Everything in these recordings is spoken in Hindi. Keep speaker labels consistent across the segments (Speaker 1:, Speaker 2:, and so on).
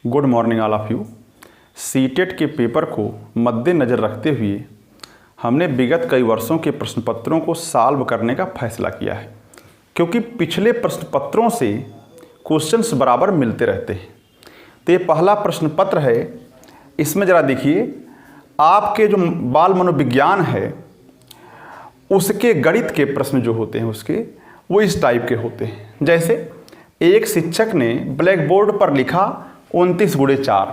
Speaker 1: Good morning all of you. CTET के पेपर को मद्देनज़र रखते हुए हमने विगत कई वर्षों के प्रश्न पत्रों को सॉल्व करने का फैसला किया है, क्योंकि पिछले प्रश्न पत्रों से क्वेश्चंस बराबर मिलते रहते हैं। तो ये पहला प्रश्न पत्र है। इसमें ज़रा देखिए, आपके जो बाल मनोविज्ञान है उसके गणित के प्रश्न जो होते हैं उसके वो इस टाइप के होते हैं। जैसे एक शिक्षक ने ब्लैक बोर्ड पर लिखा 29 गुणे 4,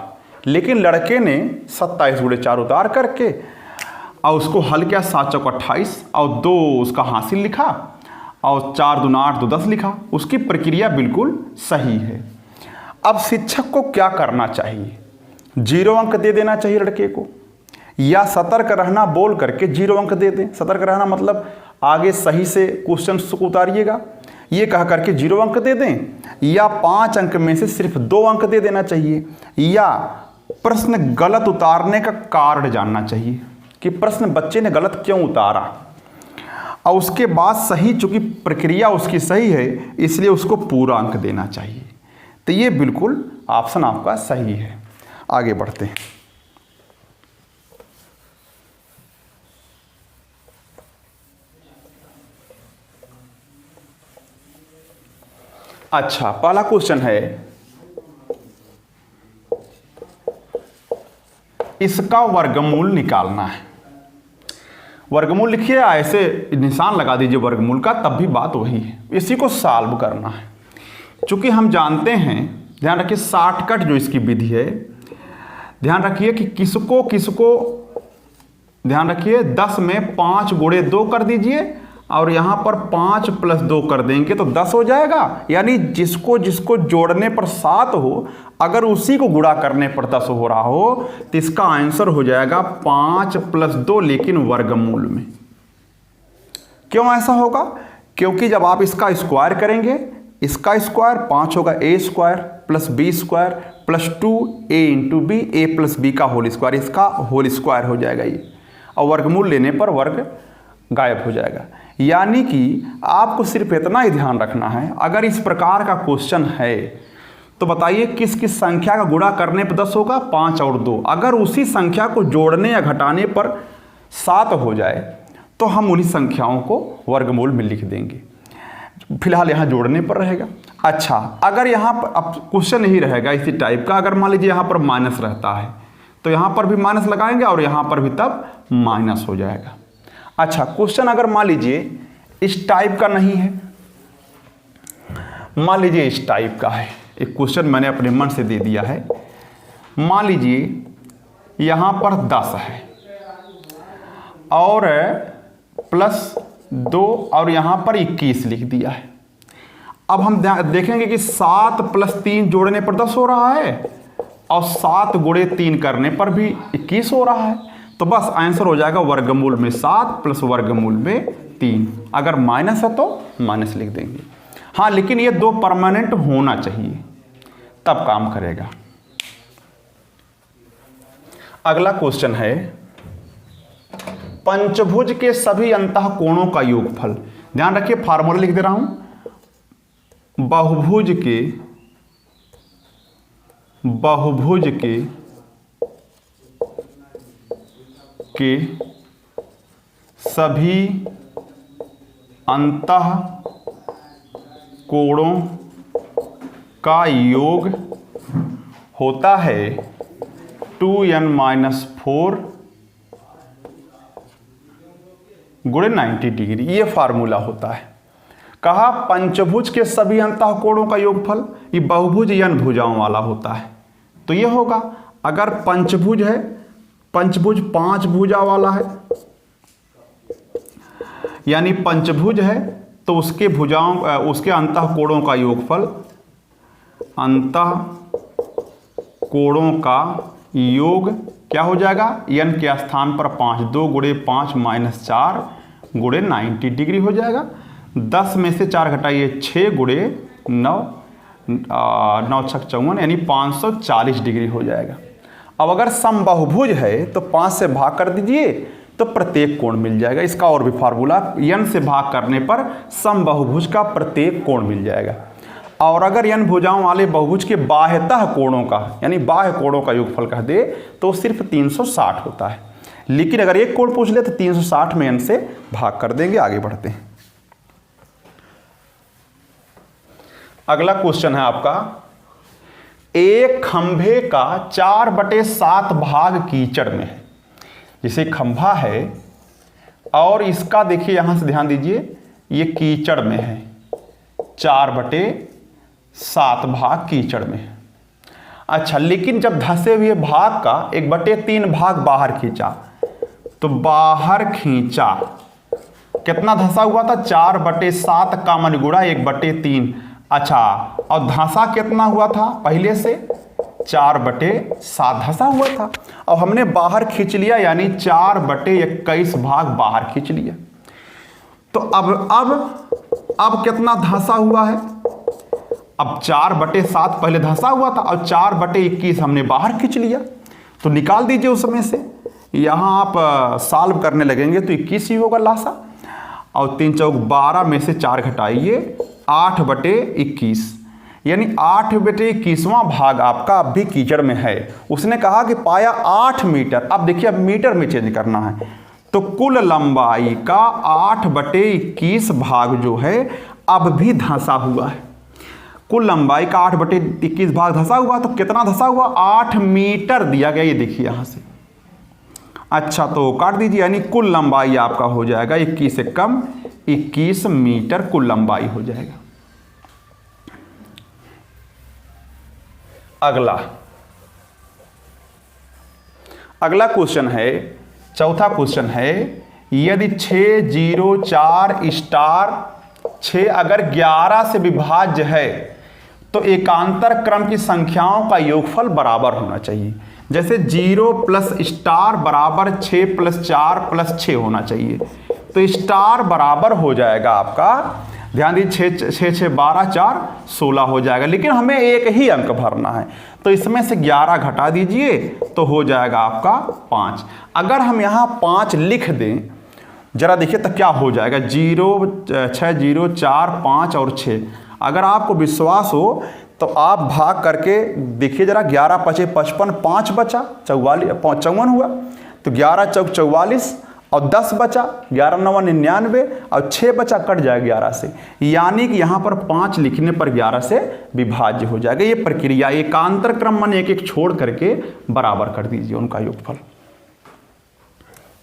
Speaker 1: लेकिन लड़के ने 27 गुणे 4 उतार करके और उसको हल किया, 7 चौक 28 और 2 उसका हासिल लिखा और 4 दूना 8 2 10 लिखा। उसकी प्रक्रिया बिल्कुल सही है। अब शिक्षक को क्या करना चाहिए? 0 अंक दे देना चाहिए लड़के को, या सतर्क रहना बोल करके 0 अंक दे दें। सतर्क रहना मतलब आगे सही से क्वेश्चन को उतारिएगा, ये कह करके 0 अंक दे दें, या 5 अंक में से सिर्फ 2 अंक दे देना चाहिए, या प्रश्न गलत उतारने का कारण जानना चाहिए कि प्रश्न बच्चे ने गलत क्यों उतारा, और उसके बाद सही, चूंकि प्रक्रिया उसकी सही है इसलिए उसको पूरा अंक देना चाहिए। तो ये बिल्कुल ऑप्शन आपका सही है। आगे बढ़ते हैं। अच्छा, पहला क्वेश्चन है, इसका वर्गमूल निकालना है। वर्गमूल लिखिए, ऐसे निशान लगा दीजिए वर्गमूल का, तब भी बात वही है। इसी को सॉल्व करना है। चूंकि हम जानते हैं, ध्यान रखिए शॉर्टकट जो इसकी विधि है, ध्यान रखिए कि किसको ध्यान रखिए 10 में 5 गुणे 2 कर दीजिए और यहाँ पर 5 + 2 कर देंगे तो 10 हो जाएगा। यानी जिसको जोड़ने पर 7 हो, अगर उसी को गुणा करने पर 10 हो रहा हो तो इसका आंसर हो जाएगा 5 + 2, लेकिन वर्गमूल में। क्यों ऐसा होगा? क्योंकि जब आप इसका स्क्वायर करेंगे, इसका स्क्वायर 5 होगा, a² + b² + 2a × b, a + b का होल स्क्वायर, इसका होल स्क्वायर हो जाएगा ये, और वर्गमूल लेने पर वर्ग गायब हो जाएगा। यानी कि आपको सिर्फ इतना ही ध्यान रखना है, अगर इस प्रकार का क्वेश्चन है तो बताइए किस किस संख्या का गुणा करने पर 10 होगा? 5 और 2। अगर उसी संख्या को जोड़ने या घटाने पर 7 हो जाए तो हम उन्हीं संख्याओं को वर्गमूल में लिख देंगे। फिलहाल यहाँ जोड़ने पर रहेगा। अच्छा, अगर यहाँ पर अब क्वेश्चन ही रहेगा इसी टाइप का, अगर मान लीजिए यहाँ पर माइनस रहता है तो यहाँ पर भी माइनस लगाएंगे और यहाँ पर भी तब माइनस हो जाएगा। अच्छा, क्वेश्चन अगर मान लीजिए इस टाइप का नहीं है, मान लीजिए इस टाइप का है, एक क्वेश्चन मैंने अपने मन से दे दिया है। मान लीजिए यहाँ पर 10 है और +2 और यहाँ पर 21 लिख दिया है। अब हम देखेंगे कि 7 + 3 जोड़ने पर 10 हो रहा है और 7 गुणे 3 करने पर भी 21 हो रहा है। तो बस आंसर हो जाएगा वर्गमूल में 7 + वर्गमूल में 3। अगर माइनस है तो माइनस लिख देंगे। हाँ, लेकिन ये 2 परमानेंट होना चाहिए, तब काम करेगा। अगला क्वेश्चन है, पंचभुज के सभी अंतःकोणों का योगफल। ध्यान रखिए, फार्मूला लिख दे रहा हूं। बहुभुज के सभी अंतःकोणों का योग होता है 2n-4 गुणे 90 डिग्री। ये फार्मूला होता है। कहा पंचभुज के सभी अंतःकोणों का योगफल, ये बहुभुज n भुजाओं वाला होता है, तो ये होगा। अगर पंचभुज है, पंचभुज 5 भुजा वाला है, यानी पंचभुज है तो उसके भुजाओं, उसके अंतःकोणों का योगफल, अंतःकोणों का योग क्या हो जाएगा? n के स्थान पर 5, 2 गुणे 5 - 4 गुणे 90 डिग्री हो जाएगा। 10 में से 4 घटाइए, 6 गुणे 9, 9 × 6 = 54, यानी 540 डिग्री हो जाएगा। अब अगर समबाहुभुज है तो 5 से भाग कर दीजिए तो प्रत्येक कोण मिल जाएगा। इसका और भी फार्मूला, n से भाग करने पर समबाहुभुज का प्रत्येक कोण मिल जाएगा। और अगर n भुजाओं वाले बहुभुज के बाह्यतः कोणों का यानी बाह्य कोणों का योगफल कह दे तो सिर्फ 360 होता है। लेकिन अगर एक कोण पूछ ले तो 360 में n से भाग कर देंगे। आगे बढ़ते हैं। अगला क्वेश्चन है आपका, एक खंभे का 4/7 भाग कीचड़ में है। जैसे खंभा है और इसका देखिए यहां से ध्यान दीजिए, ये कीचड़ में है, 4/7 भाग कीचड़ में है। अच्छा, लेकिन जब धंसे हुए भाग का 1/3 भाग बाहर खींचा तो बाहर खींचा कितना धंसा हुआ था, 4/7 का मन गुणा 1/3। अच्छा, और धंसा कितना हुआ था पहले से, 4/7 धंसा हुआ था और हमने बाहर खींच लिया यानी 4/21 भाग बाहर खींच लिया। तो अब कितना धंसा हुआ है, अब 4/7 पहले धंसा हुआ था और 4/21 हमने बाहर खींच लिया। तो निकाल दीजिए उसमें से। यहां आप सॉल्व करने लगेंगे तो 21 ही होगा लासा, और 3 चौक 12 में से 4 घटाइए, 8/21 यानी 8/21वां भाग आपका अब भी कीचड़ में है। उसने कहा कि पाया 8 मीटर। अब देखिए, अब मीटर में चेंज करना है तो कुल लंबाई का 8/21 भाग जो है अब भी धंसा हुआ है। कुल लंबाई का 8/21 भाग धंसा हुआ, तो कितना धंसा हुआ, 8 मीटर दिया गया। ये देखिए यहां से। अच्छा, तो काट दीजिए यानी कुल लंबाई आपका हो जाएगा 21 से कम 21 मीटर कुल लंबाई हो जाएगा। अगला क्वेश्चन है, चौथा क्वेश्चन है, यदि 604 स्टार 6 अगर 11 से विभाज्य है तो एकांतर क्रम की संख्याओं का योगफल बराबर होना चाहिए। जैसे 0 प्लस स्टार बराबर 6 प्लस 4 प्लस 6 होना चाहिए। तो स्टार बराबर हो जाएगा आपका, ध्यान दीजिए, 6 6 12 4 16 हो जाएगा। लेकिन हमें एक ही अंक भरना है तो इसमें से 11 घटा दीजिए तो हो जाएगा आपका 5। अगर हम यहाँ 5 लिख दें, जरा देखिए तो क्या हो जाएगा, 0 6 0 4 5 और 6। अगर आपको विश्वास हो तो आप भाग करके देखिए जरा, 11 5 55, 5 बचा 44 54 हुआ, तो 11 चौक 44 और 10 बचा, 11 9 99 और 6 बचा, कट जाएगा 11 से। यानी कि यहाँ पर 5 लिखने पर 11 से विभाज्य हो जाएगा। ये प्रक्रिया एकांतर क्रम मन एक एक छोड़ करके बराबर कर दीजिए उनका योगफल।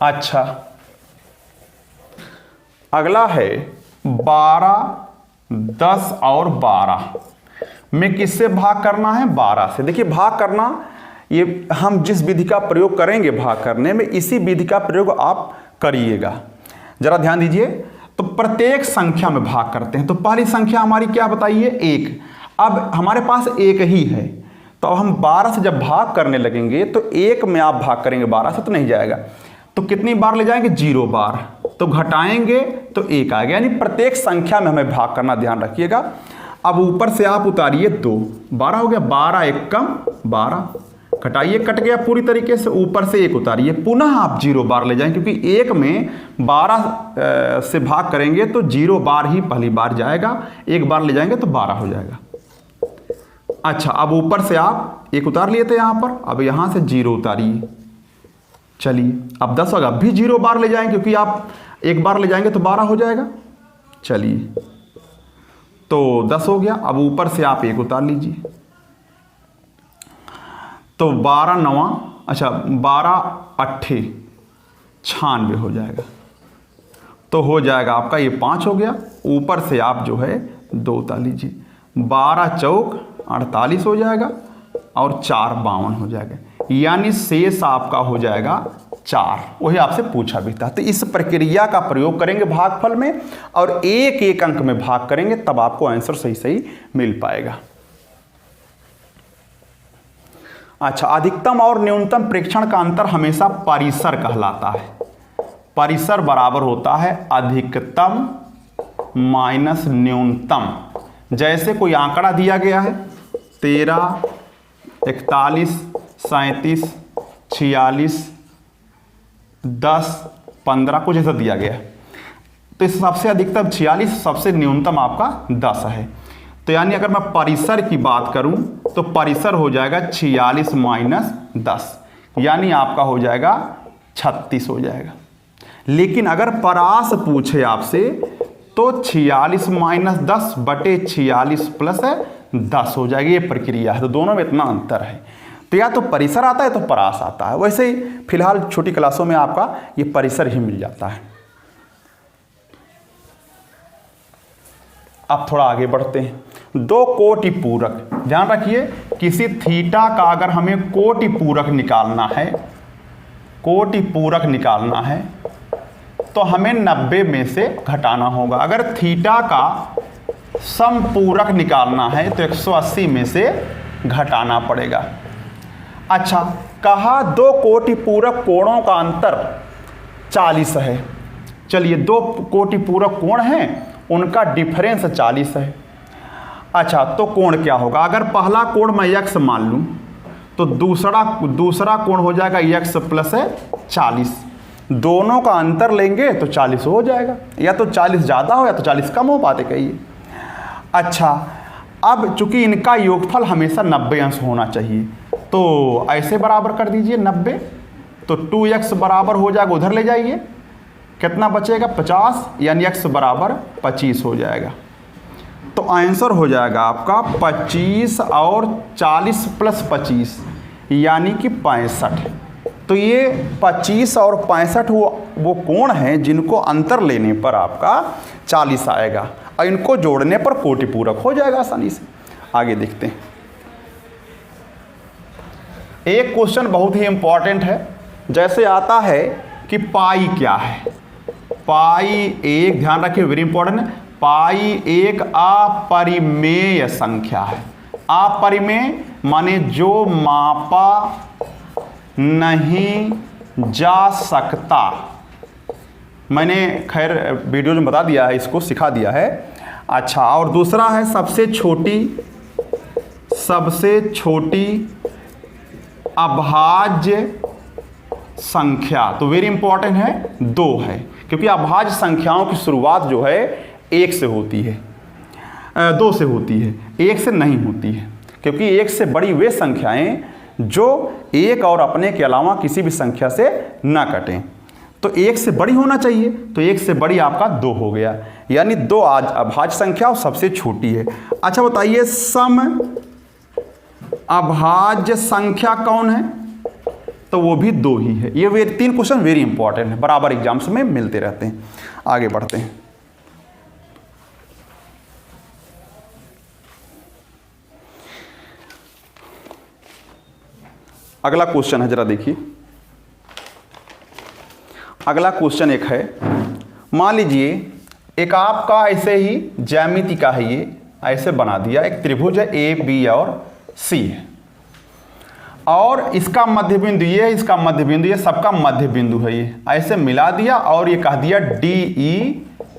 Speaker 1: अच्छा, अगला है 12 10 और 12 में किससे भाग करना है, 12 से। देखिए भाग करना, ये हम जिस विधि का प्रयोग करेंगे भाग करने में, इसी विधि का प्रयोग आप करिएगा। जरा ध्यान दीजिए, तो प्रत्येक संख्या में भाग करते हैं। तो पहली संख्या हमारी क्या बताइए, 1। अब हमारे पास 1 ही है, तो अब हम 12 से जब भाग करने लगेंगे तो 1 में आप भाग करेंगे 12 से तो नहीं जाएगा, तो कितनी बार ले जाएंगे, 0 बार। तो घटाएंगे तो 1 आ गया। यानी प्रत्येक संख्या में हमें भाग करना, ध्यान रखिएगा। अब ऊपर से आप उतारिए 2, 12 हो गया, 12 1 कम 12, घटाइए, कट गया पूरी तरीके से। ऊपर से 1 उतारिए, पुनः आप 0 बार ले जाएंगे, क्योंकि 1 में 12 से भाग करेंगे तो 0 बार ही पहली बार जाएगा, 1 बार ले जाएंगे तो 12 हो जाएगा। अच्छा, अब ऊपर से आप 1 उतार लिए थे यहाँ पर, अब यहाँ से 0 उतारिए। चलिए, अब 10 होगा, अब भी 0 बार ले जाएंगे, क्योंकि आप 1 बार ले जाएंगे तो 12 हो जाएगा। चलिए, तो 10 हो गया। अब ऊपर से आप 1 उतार लीजिए, तो 12 9, अच्छा 12 8 96 हो जाएगा। तो हो जाएगा आपका ये 5 हो गया। ऊपर से आप जो है 2 उतार लीजिए, 12 चौक 48 हो जाएगा और 4 52 हो जाएगा। यानी शेष आपका हो जाएगा 4। वही आपसे पूछा भी था। तो इस प्रक्रिया का प्रयोग करेंगे भागफल में और एक एक अंक में भाग करेंगे, तब आपको आंसर सही सही मिल पाएगा। अच्छा, अधिकतम और न्यूनतम प्रेक्षण का अंतर हमेशा परिसर कहलाता है। परिसर बराबर होता है अधिकतम माइनस न्यूनतम। जैसे कोई आंकड़ा दिया गया है 13 41 37 46 10 15 कुछ ऐसा दिया गया है, तो सबसे अधिकतम 46, सबसे न्यूनतम आपका 10 है। तो यानी अगर मैं परिसर की बात करूं तो परिसर हो जाएगा 46 माइनस 10, यानी आपका हो जाएगा 36 हो जाएगा। लेकिन अगर परास पूछे आपसे तो 46 माइनस 10 बटे 46 प्लस 10 हो जाएगी। ये प्रक्रिया है, तो दोनों में इतना अंतर है। तो या तो परिसर आता है तो परास आता है। वैसे ही फिलहाल छोटी क्लासों में आपका ये परिसर ही मिल जाता है। अब थोड़ा आगे बढ़ते हैं। दो कोटि पूरक, ध्यान रखिए किसी थीटा का अगर हमें कोटि पूरक निकालना है, कोटि पूरक निकालना है तो हमें 90 में से घटाना होगा। अगर थीटा का समपूरक निकालना है तो 180 में से घटाना पड़ेगा। अच्छा, कहा दो कोटि पूरक कोणों का अंतर 40 है। चलिए, दो कोटि पूरक कोण हैं, उनका डिफरेंस 40 है। अच्छा, तो कोण क्या होगा? अगर पहला कोण मैं x मान लूं तो दूसरा कोण हो जाएगा x प्लस 40। दोनों का अंतर लेंगे तो 40 हो जाएगा। या तो 40 ज़्यादा हो या तो 40 कम हो, बातें कहिए। अच्छा, अब चूंकि इनका योगफल हमेशा 90 अंश होना चाहिए तो ऐसे बराबर कर दीजिए 90, तो 2x बराबर हो जाएगा, उधर ले जाइए, कितना बचेगा 50, यानी x बराबर 25 हो जाएगा। तो आंसर हो जाएगा आपका 25 और 40 प्लस 25 यानी कि 65। तो ये 25 और 65 वो कोण हैं जिनको अंतर लेने पर आपका 40 आएगा और इनको जोड़ने पर कोटि पूरक हो जाएगा आसानी से। आगे देखते हैं। एक क्वेश्चन बहुत ही इंपॉर्टेंट है, जैसे आता है कि पाई क्या है। पाई एक, ध्यान रखिए वेरी इंपॉर्टेंट है, पाई एक अपरिमेय संख्या है। अपरिमेय माने जो मापा नहीं जा सकता। मैंने खैर वीडियो में बता दिया है, इसको सिखा दिया है। अच्छा, और दूसरा है सबसे छोटी अभाज्य संख्या। तो वेरी इंपॉर्टेंट है, 2 है, क्योंकि अभाज्य संख्याओं की शुरुआत जो है 1 से होती है, 2 से होती है, 1 से नहीं होती है। क्योंकि 1 से बड़ी वे संख्याएं जो 1 और अपने के अलावा किसी भी संख्या से ना कटें। तो 1 से बड़ी होना चाहिए, तो 1 से बड़ी आपका 2 हो गया, यानी 2 आज अभाज्य संख्या और सबसे छोटी है। अच्छा बताइए, सम अभाज्य संख्या कौन है? तो वो भी 2 ही है। ये 3 क्वेश्चन वेरी इंपॉर्टेंट है, बराबर एग्जाम्स में मिलते रहते हैं। आगे बढ़ते हैं। अगला क्वेश्चन है, जरा देखिए। अगला क्वेश्चन एक है, मान लीजिए एक आपका ऐसे ही ज्यामिति का है, ये ऐसे बना दिया, एक त्रिभुज है ए बी और सी है, और इसका मध्य बिंदु ये है, इसका मध्य बिंदु ये, सबका मध्य बिंदु है ये, ऐसे मिला दिया और ये कह दिया डी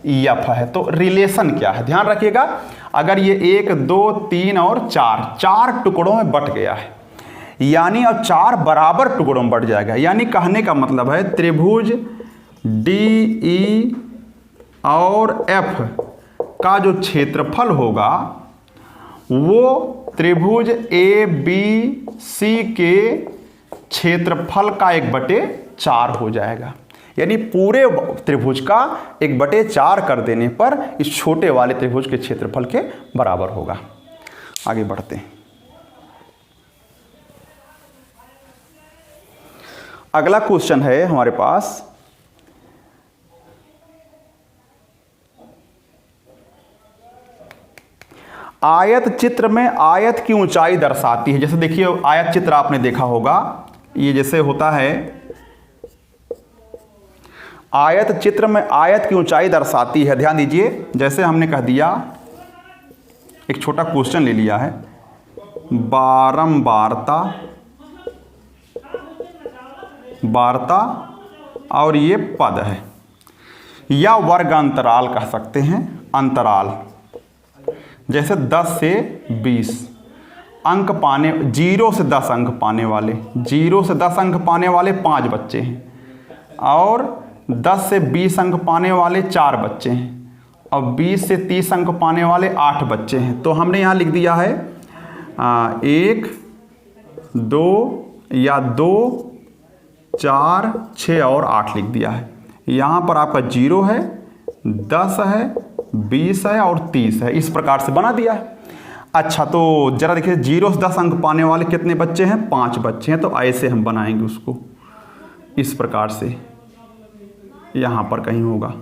Speaker 1: ई एफ है। तो रिलेशन क्या है? ध्यान रखिएगा, अगर ये 1 2 3 और 4 टुकड़ों में बट गया है, यानी अब 4 बराबर टुकड़ों में बढ़ जाएगा, यानी कहने का मतलब है त्रिभुज डी ई और एफ का जो क्षेत्रफल होगा वो त्रिभुज ए बी सी के क्षेत्रफल का 1/4 हो जाएगा। यानी पूरे त्रिभुज का 1/4 कर देने पर इस छोटे वाले त्रिभुज के क्षेत्रफल के बराबर होगा। आगे बढ़ते हैं। अगला क्वेश्चन है हमारे पास, आयत चित्र में आयत की ऊंचाई दर्शाती है। जैसे देखिए आयत चित्र आपने देखा होगा, ये जैसे होता है आयत चित्र में आयत की ऊंचाई दर्शाती है। ध्यान दीजिए, जैसे हमने कह दिया, एक छोटा क्वेश्चन ले लिया है, वार्ता और ये पद है, या वर्ग अंतराल कह सकते हैं, अंतराल। जैसे 10 से 20 अंक पाने, 0 से 10 अंक पाने वाले, 0 से 10 अंक पाने वाले 5 बच्चे हैं, और 10 से 20 अंक पाने वाले 4 बच्चे हैं, और 20 से 30 अंक पाने वाले 8 बच्चे हैं। तो हमने यहाँ लिख दिया है 1 2 या 2 4 6 और 8 लिख दिया है। यहाँ पर आपका 0 है, 10 है, 20 है और 30 है, इस प्रकार से बना दिया है। अच्छा, तो जरा देखिए 0 से 10 अंक पाने वाले कितने बच्चे हैं? 5 बच्चे हैं। तो ऐसे हम बनाएंगे उसको, इस प्रकार से यहाँ पर कहीं होगा,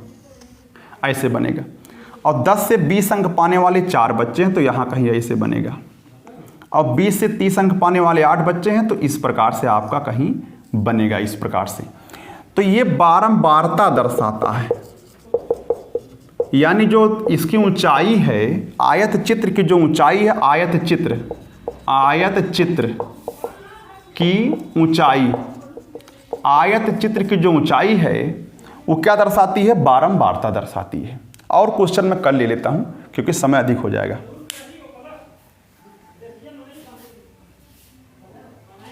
Speaker 1: ऐसे बनेगा। और 10 से 20 अंक पाने वाले 4 बच्चे हैं, तो यहाँ कहीं ऐसे बनेगा। और 20 से 30 अंक पाने वाले 8 बच्चे हैं, तो इस प्रकार से आपका कहीं बनेगा, इस प्रकार से। तो ये बारंबारता दर्शाता है, यानी जो इसकी ऊंचाई है, आयत चित्र की जो ऊंचाई है, आयत चित्र की ऊंचाई, आयत चित्र की जो ऊंचाई है वो क्या दर्शाती है? बारंबारता दर्शाती है। और क्वेश्चन मैं कल ले लेता हूं क्योंकि समय अधिक हो जाएगा।